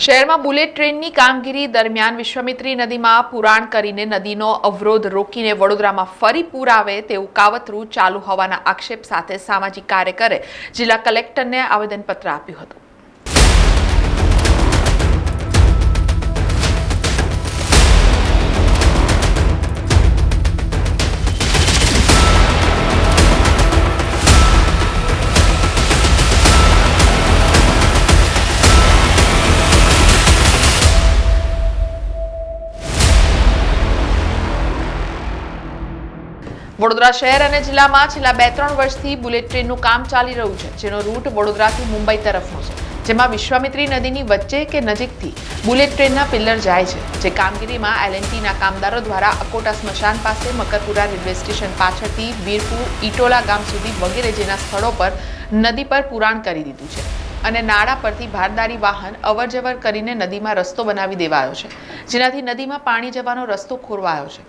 શહેરમાં બુલેટ ટ્રેનની કામગીરી દરમિયાન વિશ્વામિત્રી નદીમાં પુરાણ કરીને નદીનો અવરોધ રોકીને વડોદરામાં ફરી પૂર આવે તેવું કાવતરું ચાલુ હોવાના આક્ષેપ સાથે સામાજિક કાર્યકરે જિલ્લા કલેક્ટરને આવેદનપત્ર આપ્યું હતું। વડોદરા શહેર અને જિલ્લામાં છેલ્લા 2-3 વર્ષથી બુલેટ ટ્રેનનું કામ ચાલી રહ્યું છે, જેનો રૂટ વડોદરાથી મુંબઈ તરફનો છે, જેમાં વિશ્વામિત્રી નદીની વચ્ચે કે નજીકથી બુલેટ ટ્રેનના પિલ્લર જાય છે, જે કામગીરીમાં એલએનટીના કામદારો દ્વારા અકોટા સ્મશાન પાસે, મકરપુરા રેલવે સ્ટેશન પાછળથી વીરપુર ઈટોલા ગામ સુધી વગેરે જેના સ્થળો પર નદી પર પુરાણ કરી દીધું છે અને નાળા પરથી ભારદારી વાહન અવરજવર કરીને નદીમાં રસ્તો બનાવી દેવાયો છે, જેનાથી નદીમાં પાણી જવાનો રસ્તો ખોરવાયો છે।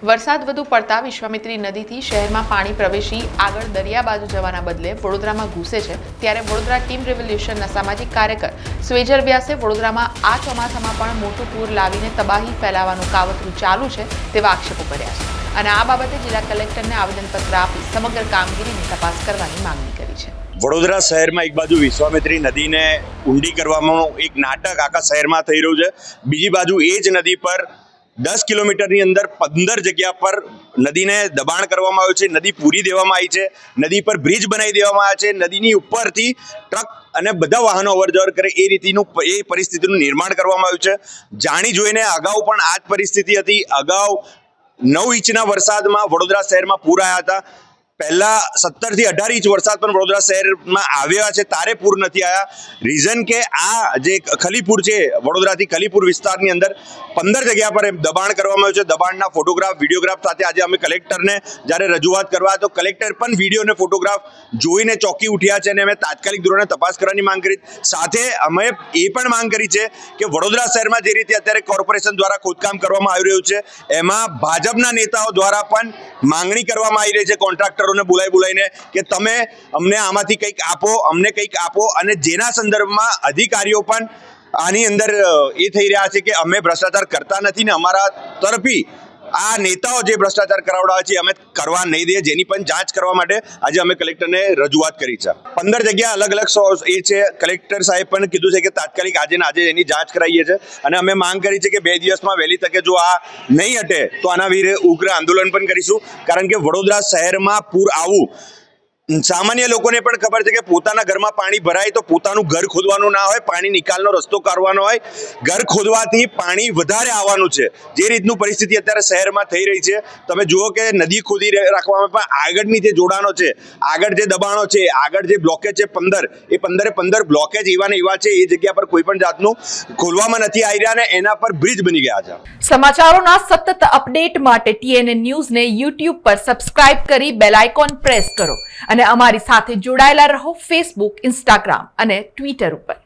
વરસાદ વધુ પડતા વિશ્વામિત્રી નદીથી શહેરમાં પાણી પ્રવેશી આગળ દરિયા બાજુ જવાના બદલે વડોદરામાં ઘૂસે છે, ત્યારે વડોદરા ટીમ રેવોલ્યુશનના સામાજિક કાર્યકર સ્વેજર વ્યાસે વડોદરામાં આ ચોમાસામાં પણ મોટું પૂર લાવીને તબાહી ફેલાવવાનું કાવતરું ચાલુ છે તેવા આક્ષેપો કર્યા છે અને આ બાબતે જિલ્લા કલેક્ટરને આવેદનપત્ર આપી સમગ્ર કામગીરીની તપાસ કરવાની માંગણી કરી છે। વડોદરા શહેરમાં એક બાજુ વિશ્વામિત્રી નદીને ઊંડી કરવામાં એક નાટક આખા શહેરમાં થઈ રહ્યું છે, બીજી બાજુ એ જ નદી પર 10 કિલોમીટરની અંદર 15 જગ્યા પર નદીને દબાણ કરવામાં આવ્યું છે, નદી પૂરી દેવામાં આવી છે, નદી પર બ્રિજ બનાવી દેવામાં આવ્યા છે, નદીની ઉપરથી ટ્રક અને બધા વાહનો અવરજવર કરે એ રીતિનું એ પરિસ્થિતિનું નિર્માણ કરવામાં આવ્યું છે। જાણી જોઈને અગાઉ પણ આ જ પરિસ્થિતિ હતી। અગાઉ 9 ઇંચના વરસાદમાં વડોદરા શહેરમાં પૂર આવ્યા હતા। પહેલા 17 થી 18 ઇંચ વરસાદ પણ વડોદરા શહેરમાં આવ્યા છે, તારે પૂર નથી આવ્યા। રીઝન કે આ જે ખલીપુર છે, વડોદરાથી ખલીપુર વિસ્તારની અંદર 15 જગ્યા પર દબાણ કરવામાં આવ્યું છે। દબાણના ફોટોગ્રાફ, વિડીયોગ્રાફ સાથે આજે અમે કલેક્ટરને જ્યારે રજૂઆત કરવા તો કલેક્ટર પણ વિડીયો અને ફોટોગ્રાફ જોઈને ચોંકી ઉઠ્યા છે અને અમે તાત્કાલિક ધોરણે તપાસ કરવાની માંગ કરી। સાથે અમે એ પણ માંગ કરી છે કે વડોદરા શહેરમાં જે રીતે અત્યારે કોર્પોરેશન દ્વારા ખોદકામ કરવામાં આવી રહ્યું છે, એમાં ભાજપના નેતાઓ દ્વારા પણ માંગણી કરવામાં આવી રહી છે કોન્ટ્રાક્ટરોને બોલાવીને કે તમે અમને આમાંથી કંઈક આપો, અમને કંઈક આપો, અને જેના સંદર્ભમાં અધિકારીઓ પણ આની અંદર એ થઈ રહ્યા છે કે અમે ભ્રષ્ટાચાર કરતા નથી ને અમારા તરફી આ નેતાઓ જે ભ્રષ્ટાચાર કરાવડાવે છે અમે કરવા નહીં દઈએ, જેની પણ જાંચ કરવા માટે આજે અમે કલેક્ટરને રજૂઆત કરી છે। 15 જગ્યા અલગ અલગ એ છે, કલેક્ટર સાહેબ પણ કીધું છે કે તાત્કાલિક આજે ને આજે એની જાંચ કરાવીએ છીએ અને અમે માંગ કરી છે કે 2 દિવસમાં વહેલી તકે જો આ નહીં હટે તો આના વિરુદ્ધ ઉગ્ર આંદોલન પણ કરીશું, કારણ કે વડોદરા શહેરમાં પૂર આવું સામાન્ય લોકોને પણ ખબર છે કે પોતાના ઘરમાં પાણી ભરાય તો પોતાનું ઘર ખોદવાનું ના હોય, પાણી નિકાલનો રસ્તો કરવાનો હોય, ઘર ખોદવાથી પાણી વધારે આવવાનું છે। જે રીતનું પરિસ્થિતિ અત્યારે શહેરમાં થઈ રહી છે, તમે જુઓ કે નદી ખોદી રાખવામાં પણ આગળની જે જોડાણો છે, આગળ જે દબાણો છે, આગળ જે બ્લોકેજ છે 15, એ 15 બ્લોકેજ એવા ને એવા છે, એ જગ્યા પર કોઈ પણ જાતનું ખોલવામાં નથી આવી રહ્યા અને એના પર બ્રિજ બની ગયા છે। સમાચારોના સતત અપડેટ માટે TNN ન્યૂઝને YouTube પર સબસ્ક્રાઇબ કરી બેલ આઇકોન પ્રેસ કરો અને અમારી સાથે જોડાયેલા રહો Facebook, Instagram અને Twitter ઉપર।